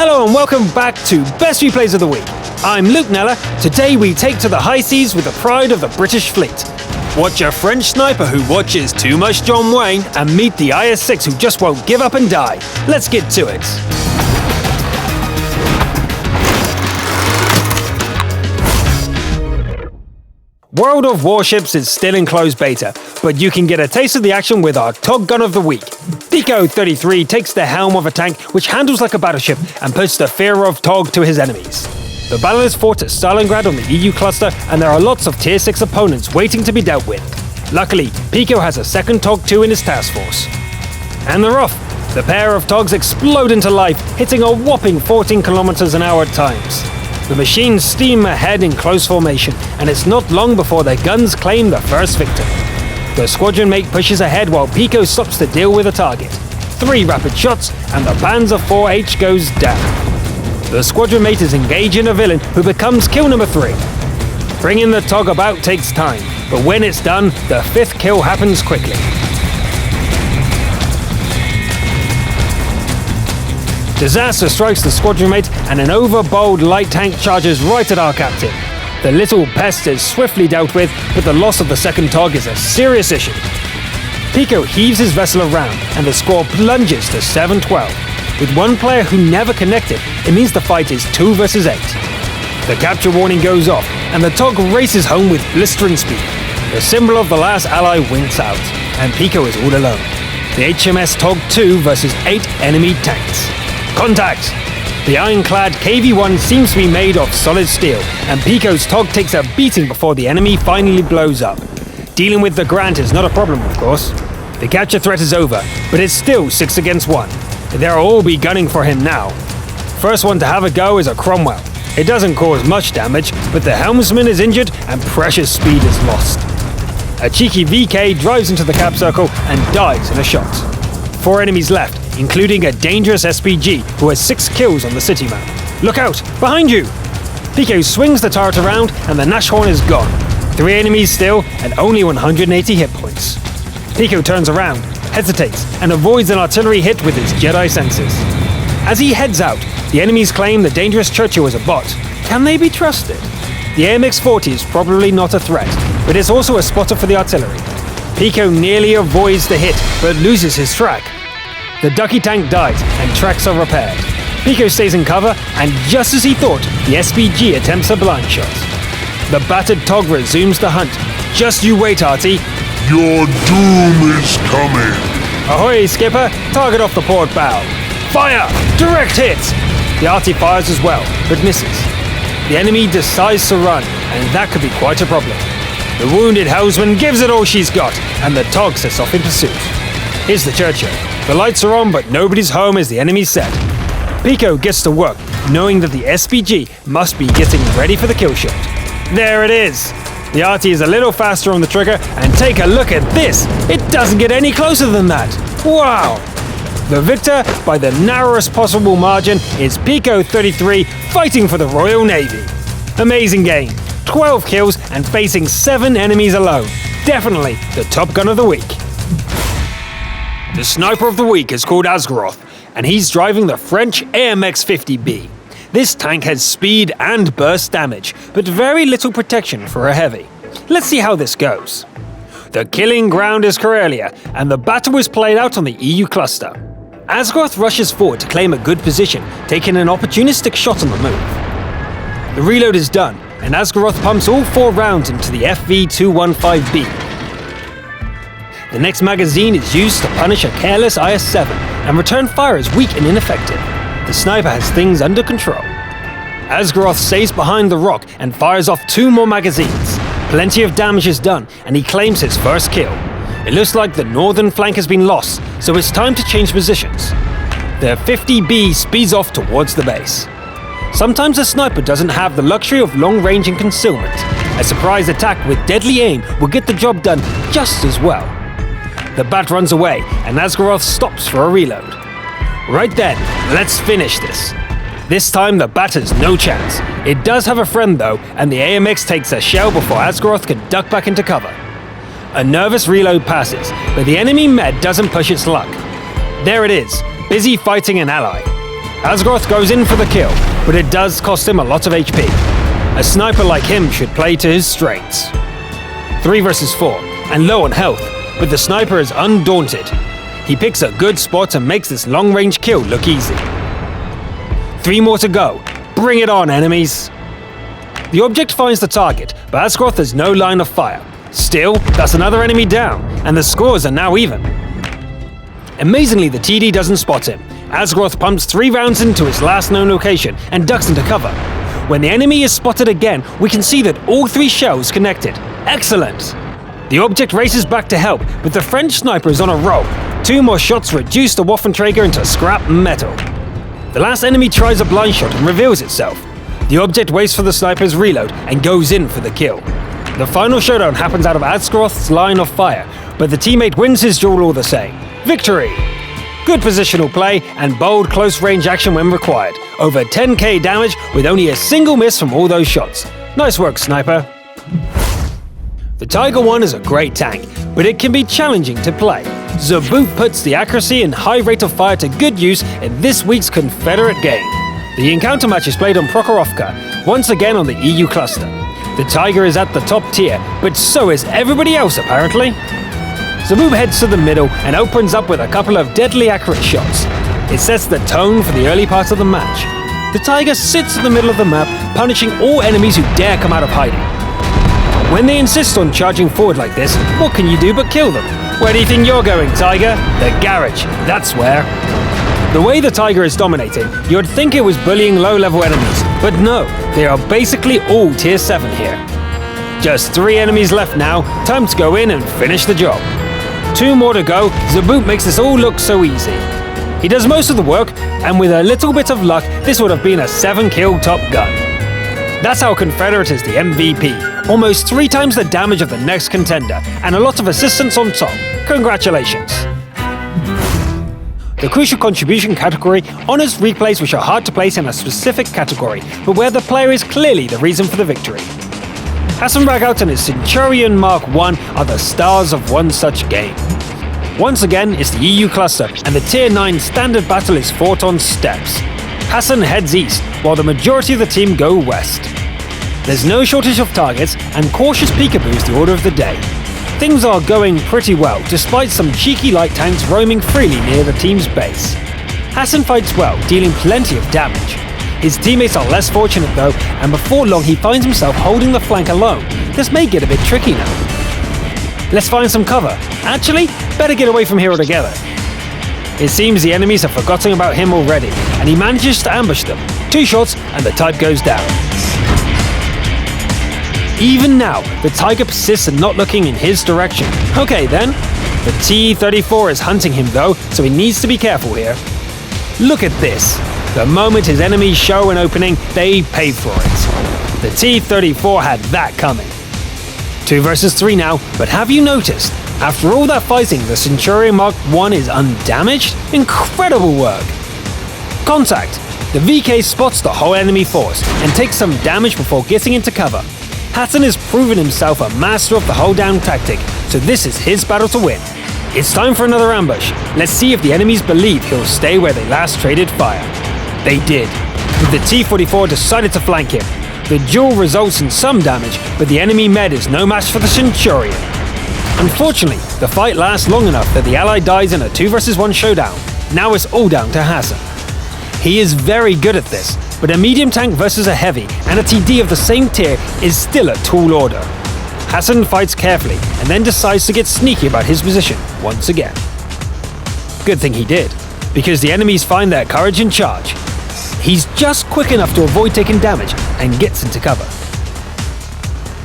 Hello and welcome back to Best Replays of the Week. I'm Luke Nella. Today we take to the high seas with the pride of the British fleet. Watch a French sniper who watches too much John Wayne and meet the IS-6 who just won't give up and die. Let's get to it. World of Warships is still in closed beta, but you can get a taste of the action with our TOG gun of the week. Pico 33 takes the helm of a tank which handles like a battleship and puts the fear of TOG to his enemies. The battle is fought at Stalingrad on the EU cluster, and there are lots of Tier 6 opponents waiting to be dealt with. Luckily, Pico has a second TOG 2 in his task force. And they're off! The pair of TOGs explode into life, hitting a whopping 14 kilometers an hour at times. The machines steam ahead in close formation, and it's not long before their guns claim the first victim. The squadron mate pushes ahead while Pico stops to deal with a target. 3 rapid shots, and the Panzer IV-H goes down. The squadron mate is engaging a villain who becomes kill number 3. Bringing the TOG about takes time, but when it's done, the 5th kill happens quickly. Disaster strikes the squadron mate, and an overbold light tank charges right at our captain. The little pest is swiftly dealt with, but the loss of the second TOG is a serious issue. Pico heaves his vessel around, and the score plunges to 7-12. With one player who never connected, it means the fight is 2 versus 8. The capture warning goes off, and the TOG races home with blistering speed. The symbol of the last ally winks out, and Pico is all alone. The HMS TOG 2 versus 8 enemy tanks. Contact! The ironclad KV-1 seems to be made of solid steel, and Pico's TOG takes a beating before the enemy finally blows up. Dealing with the Grant is not a problem, of course. The capture threat is over, but it's still 6 against 1. They'll all be gunning for him now. First one to have a go is a Cromwell. It doesn't cause much damage, but the helmsman is injured and precious speed is lost. A cheeky VK drives into the cap circle and dies in a shot. 4 enemies left, including a dangerous SPG who has 6 kills on the city map. Look out! Behind you! Pico swings the turret around and the Nashorn is gone. 3 enemies still and only 180 hit points. Pico turns around, hesitates, and avoids an artillery hit with his Jedi senses. As he heads out, the enemies claim the dangerous Churchill is a bot. Can they be trusted? The AMX-40 is probably not a threat, but it's also a spotter for the artillery. Pico nearly avoids the hit, but loses his track. The Ducky tank dies, and tracks are repaired. Pico stays in cover, and just as he thought, the SPG attempts a blind shot. The battered TOG resumes the hunt. Just you wait, Artie. Your doom is coming. Ahoy, skipper! Target off the port bow. Fire! Direct hit! The Artie fires as well, but misses. The enemy decides to run, and that could be quite a problem. The wounded helmsman gives it all she's got, and the TOG sets off in pursuit. Here's the Churchill. The lights are on, but nobody's home as the enemy said. Pico gets to work, knowing that the SPG must be getting ready for the kill shot. There it is! The Artie is a little faster on the trigger, and take a look at this! It doesn't get any closer than that! Wow! The victor, by the narrowest possible margin, is Pico 33 fighting for the Royal Navy. Amazing game. 12 kills and facing 7 enemies alone. Definitely the top gun of the week. The sniper of the week is called Asgaroth, and he's driving the French AMX-50B. This tank has speed and burst damage, but very little protection for a heavy. Let's see how this goes. The killing ground is Karelia, and the battle is played out on the EU cluster. Asgaroth rushes forward to claim a good position, taking an opportunistic shot on the move. The reload is done, and Asgaroth pumps all 4 rounds into the FV-215B. The next magazine is used to punish a careless IS-7, and return fire is weak and ineffective. The sniper has things under control. Asgaroth stays behind the rock and fires off 2 more magazines. Plenty of damage is done, and he claims his first kill. It looks like the northern flank has been lost, so it's time to change positions. The 50B speeds off towards the base. Sometimes a sniper doesn't have the luxury of long range and concealment. A surprise attack with deadly aim will get the job done just as well. The bat runs away, and Asgaroth stops for a reload. Right then, let's finish this. This time the bat has no chance. It does have a friend though, and the AMX takes a shell before Asgaroth can duck back into cover. A nervous reload passes, but the enemy med doesn't push its luck. There it is, busy fighting an ally. Asgroth goes in for the kill, but it does cost him a lot of HP. A sniper like him should play to his strengths. 3 versus 4, and low on health, but the sniper is undaunted. He picks a good spot and makes this long-range kill look easy. 3 more to go. Bring it on, enemies! The object finds the target, but Asgroth has no line of fire. Still, that's another enemy down, and the scores are now even. Amazingly, the TD doesn't spot him. Asgroth pumps 3 rounds into his last known location and ducks into cover. When the enemy is spotted again, we can see that all 3 shells connected. Excellent! The object races back to help, but the French sniper is on a roll. 2 more shots reduce the Waffenträger into scrap metal. The last enemy tries a blind shot and reveals itself. The object waits for the sniper's reload and goes in for the kill. The final showdown happens out of Asgroth's line of fire, but the teammate wins his duel all the same. Victory! Good positional play and bold close-range action when required. Over 10k damage with only a single miss from all those shots. Nice work, sniper. The Tiger 1 is a great tank, but it can be challenging to play. Zaboot puts the accuracy and high rate of fire to good use in this week's Confederate game. The encounter match is played on Prokhorovka, once again on the EU cluster. The Tiger is at the top tier, but so is everybody else apparently. Zaboot heads to the middle and opens up with a couple of deadly accurate shots. It sets the tone for the early part of the match. The Tiger sits in the middle of the map, punishing all enemies who dare come out of hiding. When they insist on charging forward like this, what can you do but kill them? Where do you think you're going, Tiger? The garage, that's where. The way the Tiger is dominating, you'd think it was bullying low-level enemies, but no, they are basically all tier 7 here. Just 3 enemies left now, time to go in and finish the job. 2 more to go, Zaboot makes this all look so easy. He does most of the work, and with a little bit of luck, this would have been a 7-kill Top Gun. That's how Confederate is the MVP. Almost 3 times the damage of the next contender, and a lot of assistance on top. Congratulations. The crucial contribution category honors replays which are hard to place in a specific category, but where the player is clearly the reason for the victory. Hassan Ragout and his Centurion Mark I are the stars of one such game. Once again, it's the EU cluster, and the Tier 9 standard battle is fought on steps. Hassan heads east, while the majority of the team go west. There's no shortage of targets, and cautious peekaboo is the order of the day. Things are going pretty well, despite some cheeky light tanks roaming freely near the team's base. Hassan fights well, dealing plenty of damage. His teammates are less fortunate though, and before long he finds himself holding the flank alone. This may get a bit tricky now. Let's find some cover. Actually, better get away from here altogether. It seems the enemies have forgotten about him already, and he manages to ambush them. 2 shots and the type goes down. Even now, the Tiger persists in not looking in his direction. Okay then. The T-34 is hunting him though, so he needs to be careful here. Look at this. The moment his enemies show an opening, they pay for it. The T-34 had that coming. 2 versus 3 now, but have you noticed? After all that fighting, the Centurion Mark I is undamaged? Incredible work! Contact! The VK spots the whole enemy force and takes some damage before getting into cover. Hassan has proven himself a master of the hold-down tactic, so this is his battle to win. It's time for another ambush. Let's see if the enemies believe he'll stay where they last traded fire. They did. But the T-44 decided to flank him. The duel results in some damage, but the enemy med is no match for the Centurion. Unfortunately, the fight lasts long enough that the ally dies in a 2 versus 1 showdown. Now it's all down to Hassan. He is very good at this, but a medium tank versus a heavy and a TD of the same tier is still a tall order. Hassan fights carefully and then decides to get sneaky about his position once again. Good thing he did, because the enemies find their courage and charge. He's just quick enough to avoid taking damage and gets into cover.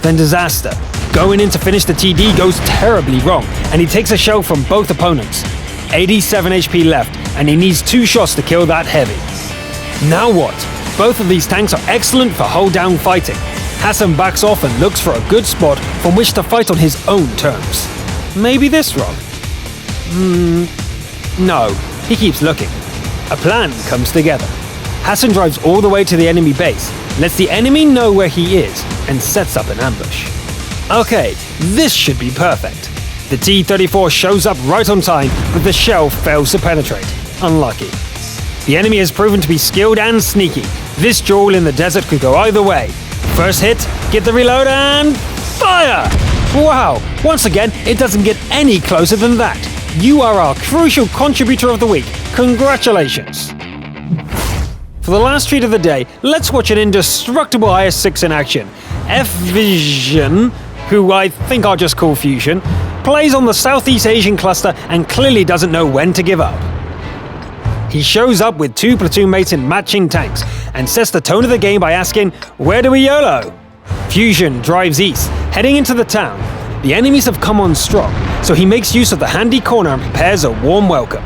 Then disaster. Going in to finish the TD goes terribly wrong, and he takes a shell from both opponents. 87 HP left, and he needs 2 shots to kill that heavy. Now what? Both of these tanks are excellent for hold-down fighting. Hassan backs off and looks for a good spot from which to fight on his own terms. Maybe this rock? No, he keeps looking. A plan comes together. Hassan drives all the way to the enemy base, lets the enemy know where he is, and sets up an ambush. Okay, this should be perfect. The T-34 shows up right on time, but the shell fails to penetrate. Unlucky. The enemy has proven to be skilled and sneaky. This duel in the desert could go either way. First hit, get the reload, and fire! Wow, once again, it doesn't get any closer than that. You are our crucial contributor of the week. Congratulations! For the last treat of the day, let's watch an indestructible IS-6 in action. F-Vision, who I think I'll just call Fusion, plays on the Southeast Asian cluster and clearly doesn't know when to give up. He shows up with 2 platoon mates in matching tanks and sets the tone of the game by asking, "Where do we YOLO?" Fusion drives east, heading into the town. The enemies have come on strong, so he makes use of the handy corner and prepares a warm welcome.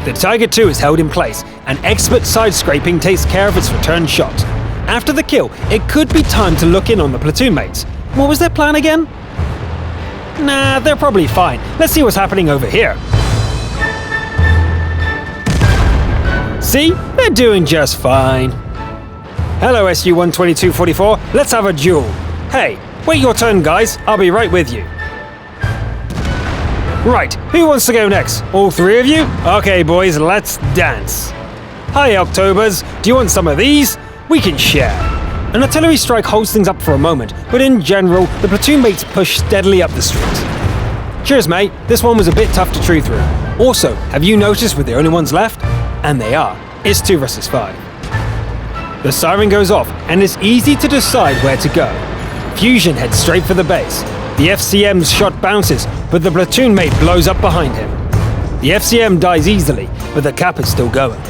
The Tiger II is held in place, and expert side-scraping takes care of its return shot. After the kill, it could be time to look in on the platoon mates. What was their plan again? Nah, they're probably fine. Let's see what's happening over here. See? They're doing just fine. Hello SU-12244, let's have a duel. Hey, wait your turn guys, I'll be right with you. Right, who wants to go next? All 3 of you? Okay boys, let's dance. Hi Octobers, do you want some of these? We can share. An artillery strike holds things up for a moment, but in general, the platoon mates push steadily up the street. Cheers mate, this one was a bit tough to chew through. Also, have you noticed we're the only ones left? And they are. It's 2 versus 5. The siren goes off, and it's easy to decide where to go. Fusion heads straight for the base. The FCM's shot bounces, but the platoon mate blows up behind him. The FCM dies easily, but the cap is still going.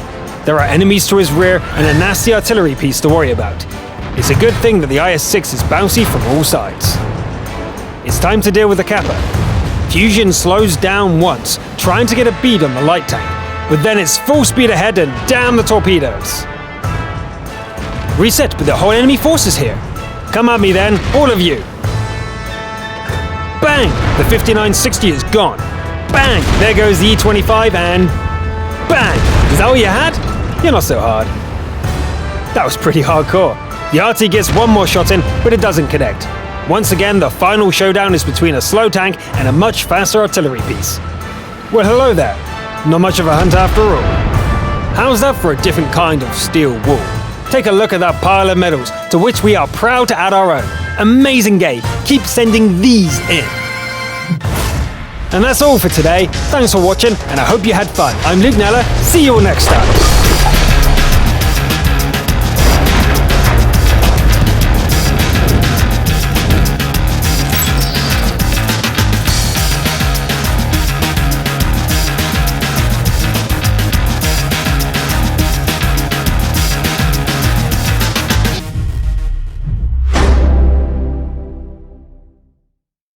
There are enemies to his rear and a nasty artillery piece to worry about. It's a good thing that the IS-6 is bouncy from all sides. It's time to deal with the Kappa. Fusion slows down once, trying to get a bead on the light tank, but then it's full speed ahead and damn the torpedoes. Reset, but the whole enemy force is here. Come at me then, all of you. Bang! The 5960 is gone. Bang! There goes the E-25 and bang! Is that all you had? You're not so hard. That was pretty hardcore. The RT gets one more shot in, but it doesn't connect. Once again, the final showdown is between a slow tank and a much faster artillery piece. Well, hello there. Not much of a hunt after all. How's that for a different kind of steel wool? Take a look at that pile of medals, to which we are proud to add our own. Amazing game. Keep sending these in. And that's all for today. Thanks for watching, and I hope you had fun. I'm Luke Nella. See you all next time.